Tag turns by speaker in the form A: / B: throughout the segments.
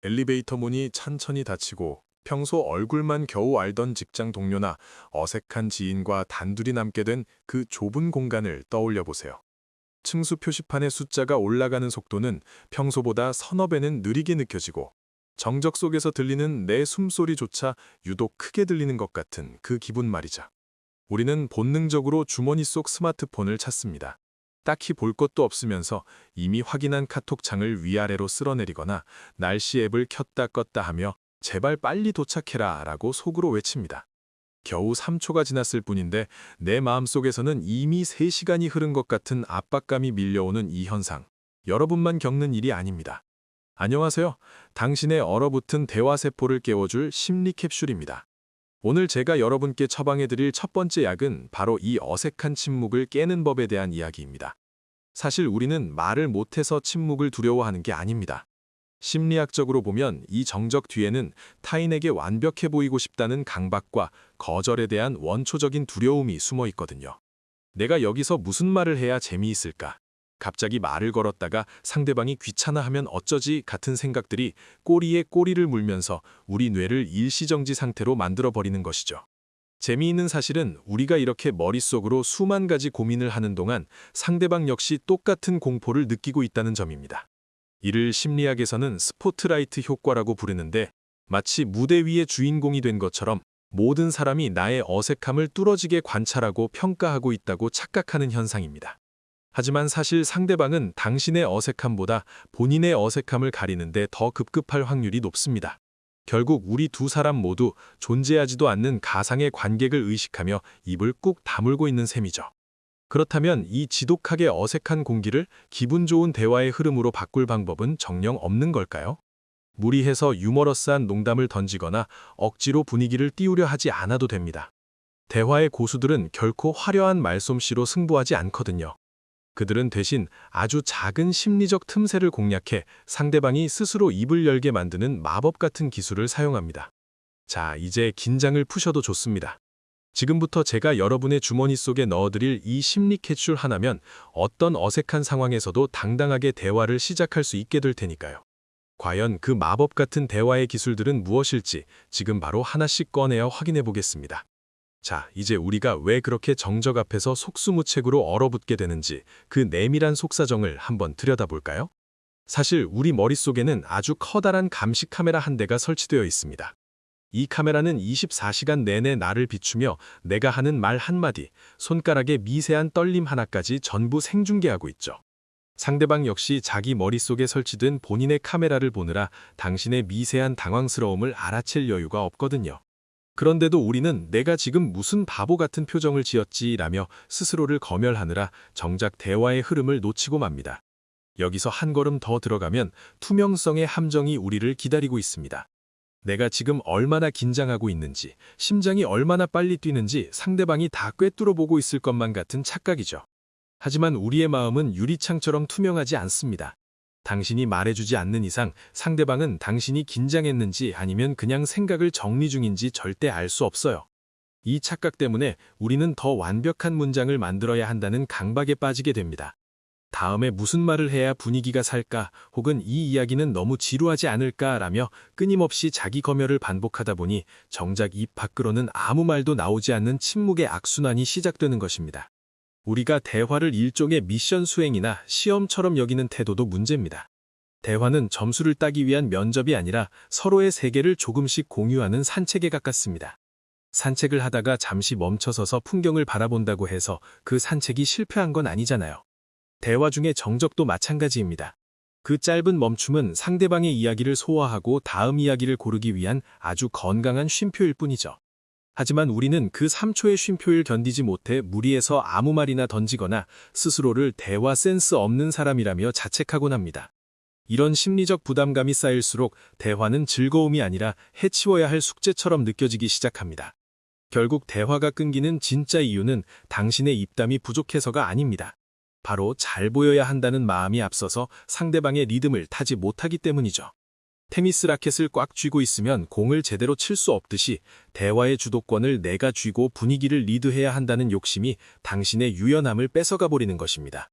A: 엘리베이터 문이 천천히 닫히고 평소 얼굴만 겨우 알던 직장 동료나 어색한 지인과 단둘이 남게 된 그 좁은 공간을 떠올려 보세요. 층수 표시판의 숫자가 올라가는 속도는 평소보다 서너 배는 느리게 느껴지고 정적 속에서 들리는 내 숨소리조차 유독 크게 들리는 것 같은 그 기분 말이죠. 우리는 본능적으로 주머니 속 스마트폰을 찾습니다. 딱히 볼 것도 없으면서 이미 확인한 카톡창을 위아래로 쓸어내리거나 날씨 앱을 켰다 껐다 하며 제발 빨리 도착해라 라고 속으로 외칩니다. 겨우 3초가 지났을 뿐인데 내 마음속에서는 이미 3시간이 흐른 것 같은 압박감이 밀려오는 이 현상. 여러분만 겪는 일이 아닙니다. 안녕하세요. 당신의 얼어붙은 대화세포를 깨워줄 심리 캡슐입니다. 오늘 제가 여러분께 처방해드릴 첫 번째 약은 바로 이 어색한 침묵을 깨는 법에 대한 이야기입니다. 사실 우리는 말을 못해서 침묵을 두려워하는 게 아닙니다. 심리학적으로 보면 이 정적 뒤에는 타인에게 완벽해 보이고 싶다는 강박과 거절에 대한 원초적인 두려움이 숨어 있거든요. 내가 여기서 무슨 말을 해야 재미있을까? 갑자기 말을 걸었다가 상대방이 귀찮아하면 어쩌지 같은 생각들이 꼬리에 꼬리를 물면서 우리 뇌를 일시정지 상태로 만들어버리는 것이죠. 재미있는 사실은 우리가 이렇게 머릿속으로 수만 가지 고민을 하는 동안 상대방 역시 똑같은 공포를 느끼고 있다는 점입니다. 이를 심리학에서는 스포트라이트 효과라고 부르는데 마치 무대 위의 주인공이 된 것처럼 모든 사람이 나의 어색함을 뚫어지게 관찰하고 평가하고 있다고 착각하는 현상입니다. 하지만 사실 상대방은 당신의 어색함보다 본인의 어색함을 가리는데 더 급급할 확률이 높습니다. 결국 우리 두 사람 모두 존재하지도 않는 가상의 관객을 의식하며 입을 꾹 다물고 있는 셈이죠. 그렇다면 이 지독하게 어색한 공기를 기분 좋은 대화의 흐름으로 바꿀 방법은 정녕 없는 걸까요? 무리해서 유머러스한 농담을 던지거나 억지로 분위기를 띄우려 하지 않아도 됩니다. 대화의 고수들은 결코 화려한 말솜씨로 승부하지 않거든요. 그들은 대신 아주 작은 심리적 틈새를 공략해 상대방이 스스로 입을 열게 만드는 마법 같은 기술을 사용합니다. 자, 이제 긴장을 푸셔도 좋습니다. 지금부터 제가 여러분의 주머니 속에 넣어드릴 이 심리 캡슐 하나면 어떤 어색한 상황에서도 당당하게 대화를 시작할 수 있게 될 테니까요. 과연 그 마법 같은 대화의 기술들은 무엇일지 지금 바로 하나씩 꺼내어 확인해 보겠습니다. 자, 이제 우리가 왜 그렇게 정적 앞에서 속수무책으로 얼어붙게 되는지 그 내밀한 속사정을 한번 들여다볼까요? 사실 우리 머릿속에는 아주 커다란 감시 카메라 한 대가 설치되어 있습니다. 이 카메라는 24시간 내내 나를 비추며 내가 하는 말 한마디, 손가락의 미세한 떨림 하나까지 전부 생중계하고 있죠. 상대방 역시 자기 머릿속에 설치된 본인의 카메라를 보느라 당신의 미세한 당황스러움을 알아챌 여유가 없거든요. 그런데도 우리는 내가 지금 무슨 바보 같은 표정을 지었지라며 스스로를 검열하느라 정작 대화의 흐름을 놓치고 맙니다. 여기서 한 걸음 더 들어가면 투명성의 함정이 우리를 기다리고 있습니다. 내가 지금 얼마나 긴장하고 있는지, 심장이 얼마나 빨리 뛰는지 상대방이 다 꿰뚫어 보고 있을 것만 같은 착각이죠. 하지만 우리의 마음은 유리창처럼 투명하지 않습니다. 당신이 말해주지 않는 이상 상대방은 당신이 긴장했는지 아니면 그냥 생각을 정리 중인지 절대 알 수 없어요. 이 착각 때문에 우리는 더 완벽한 문장을 만들어야 한다는 강박에 빠지게 됩니다. 다음에 무슨 말을 해야 분위기가 살까, 혹은 이 이야기는 너무 지루하지 않을까라며 끊임없이 자기 검열을 반복하다 보니 정작 입 밖으로는 아무 말도 나오지 않는 침묵의 악순환이 시작되는 것입니다. 우리가 대화를 일종의 미션 수행이나 시험처럼 여기는 태도도 문제입니다. 대화는 점수를 따기 위한 면접이 아니라 서로의 세계를 조금씩 공유하는 산책에 가깝습니다. 산책을 하다가 잠시 멈춰서서 풍경을 바라본다고 해서 그 산책이 실패한 건 아니잖아요. 대화 중의 정적도 마찬가지입니다. 그 짧은 멈춤은 상대방의 이야기를 소화하고 다음 이야기를 고르기 위한 아주 건강한 쉼표일 뿐이죠. 하지만 우리는 그 3초의 쉼표를 견디지 못해 무리해서 아무 말이나 던지거나 스스로를 대화 센스 없는 사람이라며 자책하곤 합니다. 이런 심리적 부담감이 쌓일수록 대화는 즐거움이 아니라 해치워야 할 숙제처럼 느껴지기 시작합니다. 결국 대화가 끊기는 진짜 이유는 당신의 입담이 부족해서가 아닙니다. 바로 잘 보여야 한다는 마음이 앞서서 상대방의 리듬을 타지 못하기 때문이죠. 테니스 라켓을 꽉 쥐고 있으면 공을 제대로 칠 수 없듯이 대화의 주도권을 내가 쥐고 분위기를 리드해야 한다는 욕심이 당신의 유연함을 뺏어가 버리는 것입니다.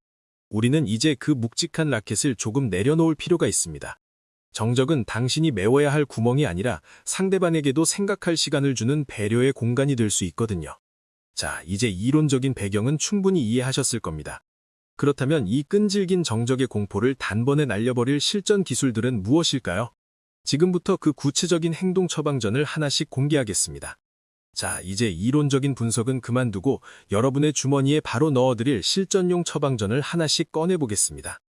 A: 우리는 이제 그 묵직한 라켓을 조금 내려놓을 필요가 있습니다.
B: 정적은 당신이 메워야 할 구멍이 아니라 상대방에게도 생각할 시간을 주는 배려의 공간이 될 수 있거든요. 자, 이제 이론적인 배경은 충분히 이해하셨을 겁니다. 그렇다면 이 끈질긴 정적의 공포를 단번에 날려버릴 실전 기술들은 무엇일까요? 지금부터 그 구체적인 행동 처방전을 하나씩 공개하겠습니다. 자, 이제 이론적인 분석은 그만두고 여러분의 주머니에 바로 넣어드릴 실전용 처방전을 하나씩 꺼내보겠습니다.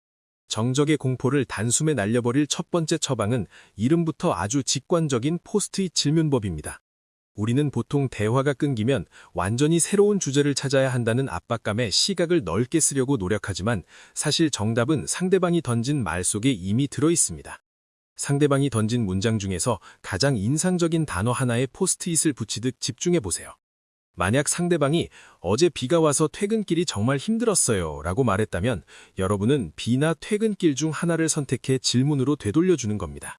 B: 정적의 공포를 단숨에 날려버릴 첫 번째 처방은 이름부터 아주 직관적인 포스트잇 질문법입니다. 우리는 보통 대화가 끊기면 완전히 새로운 주제를 찾아야 한다는 압박감에 시각을 넓게 쓰려고 노력하지만 사실 정답은 상대방이 던진 말 속에 이미 들어 있습니다. 상대방이 던진 문장 중에서 가장 인상적인 단어 하나에 포스트잇을 붙이듯 집중해 보세요. 만약 상대방이 어제 비가 와서 퇴근길이 정말 힘들었어요 라고 말했다면 여러분은 비나 퇴근길 중 하나를 선택해 질문으로 되돌려주는 겁니다.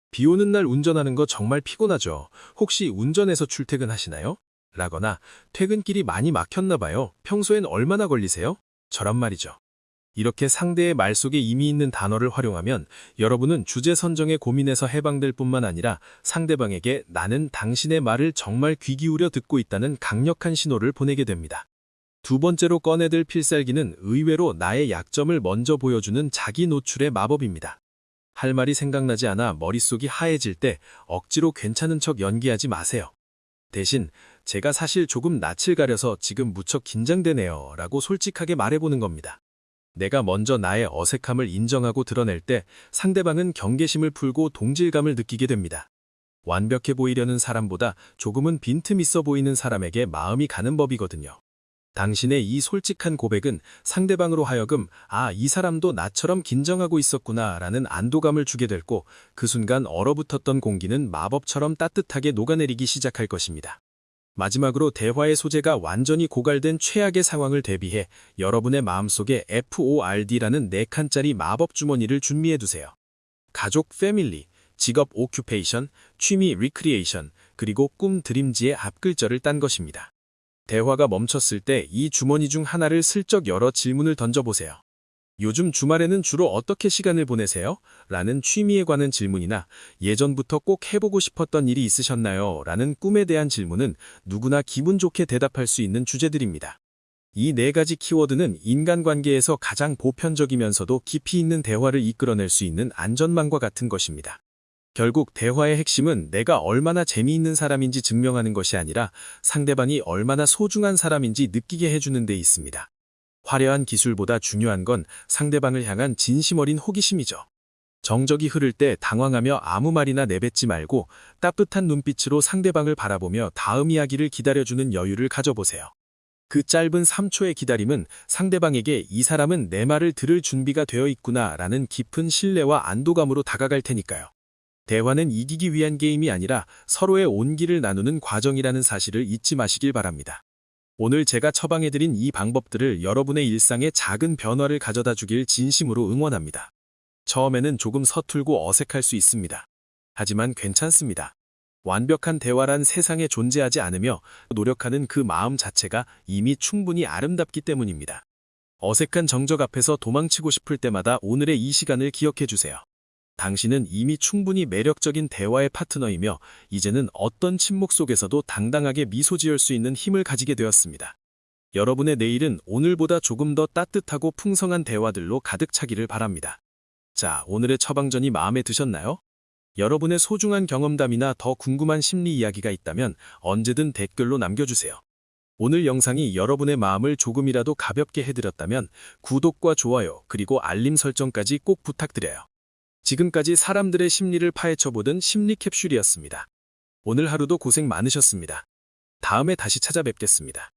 B: 비 오는 날 운전하는 거 정말 피곤하죠. 혹시 운전해서 출퇴근하시나요? 라거나 퇴근길이 많이 막혔나 봐요. 평소엔 얼마나 걸리세요? 저란 말이죠. 이렇게 상대의 말 속에 이미 있는 단어를 활용하면 여러분은 주제 선정에 고민에서 해방될 뿐만 아니라 상대방에게 나는 당신의 말을 정말 귀 기울여 듣고 있다는 강력한 신호를 보내게 됩니다. 두 번째로 꺼내들 필살기는 의외로 나의 약점을 먼저 보여주는 자기 노출의 마법입니다. 할 말이 생각나지 않아 머릿속이 하얘질 때 억지로 괜찮은 척 연기하지 마세요. 대신 제가 사실 조금 낯을 가려서 지금 무척 긴장되네요 라고 솔직하게 말해보는 겁니다. 내가 먼저 나의 어색함을 인정하고 드러낼 때 상대방은 경계심을 풀고 동질감을 느끼게 됩니다. 완벽해 보이려는 사람보다 조금은 빈틈 있어 보이는 사람에게 마음이 가는 법이거든요. 당신의 이 솔직한 고백은 상대방으로 하여금 이 사람도 나처럼 긴장하고 있었구나 라는 안도감을 주게 됐고 그 순간 얼어붙었던 공기는 마법처럼 따뜻하게 녹아내리기 시작할 것입니다. 마지막으로 대화의 소재가 완전히 고갈된 최악의 상황을 대비해 여러분의 마음속에 FORD라는 4칸짜리 마법 주머니를 준비해두세요. 가족, 패밀리, 직업, 오큐페이션, 취미, 리크리에이션, 그리고 꿈, 드림지의 앞글자를 딴 것입니다. 대화가 멈췄을 때 이 주머니 중 하나를 슬쩍 열어 질문을 던져보세요. 요즘 주말에는 주로 어떻게 시간을 보내세요? 라는 취미에 관한 질문이나 예전부터 꼭 해보고 싶었던 일이 있으셨나요? 라는 꿈에 대한 질문은 누구나 기분 좋게 대답할 수 있는 주제들입니다. 이 4가지 키워드는 인간관계에서 가장 보편적이면서도 깊이 있는 대화를 이끌어낼 수 있는 안전망과 같은 것입니다. 결국 대화의 핵심은 내가 얼마나 재미있는 사람인지 증명하는 것이 아니라 상대방이 얼마나 소중한 사람인지 느끼게 해주는 데 있습니다. 화려한 기술보다 중요한 건 상대방을 향한 진심 어린 호기심이죠. 정적이 흐를 때 당황하며 아무 말이나 내뱉지 말고 따뜻한 눈빛으로 상대방을 바라보며 다음 이야기를 기다려주는 여유를 가져보세요. 그 짧은 3초의 기다림은 상대방에게 이 사람은 내 말을 들을 준비가 되어 있구나 라는 깊은 신뢰와 안도감으로 다가갈 테니까요. 대화는 이기기 위한 게임이 아니라 서로의 온기를 나누는 과정이라는 사실을 잊지 마시길 바랍니다. 오늘 제가 처방해드린 이 방법들을 여러분의 일상에 작은 변화를 가져다 주길 진심으로 응원합니다. 처음에는 조금 서툴고 어색할 수 있습니다. 하지만 괜찮습니다. 완벽한 대화란 세상에 존재하지 않으며 노력하는 그 마음 자체가 이미 충분히 아름답기 때문입니다. 어색한 정적 앞에서 도망치고 싶을 때마다 오늘의 이 시간을 기억해 주세요. 당신은 이미 충분히 매력적인 대화의 파트너이며 이제는 어떤 침묵 속에서도 당당하게 미소 지을 수 있는 힘을 가지게 되었습니다. 여러분의 내일은 오늘보다 조금 더 따뜻하고 풍성한 대화들로 가득 차기를 바랍니다. 자, 오늘의 처방전이 마음에 드셨나요? 여러분의 소중한 경험담이나 더 궁금한 심리 이야기가 있다면 언제든 댓글로 남겨주세요. 오늘 영상이 여러분의 마음을 조금이라도 가볍게 해드렸다면 구독과 좋아요 그리고 알림 설정까지 꼭 부탁드려요. 지금까지 사람들의 심리를 파헤쳐보던 심리 캡슐이었습니다. 오늘 하루도 고생 많으셨습니다. 다음에 다시 찾아뵙겠습니다.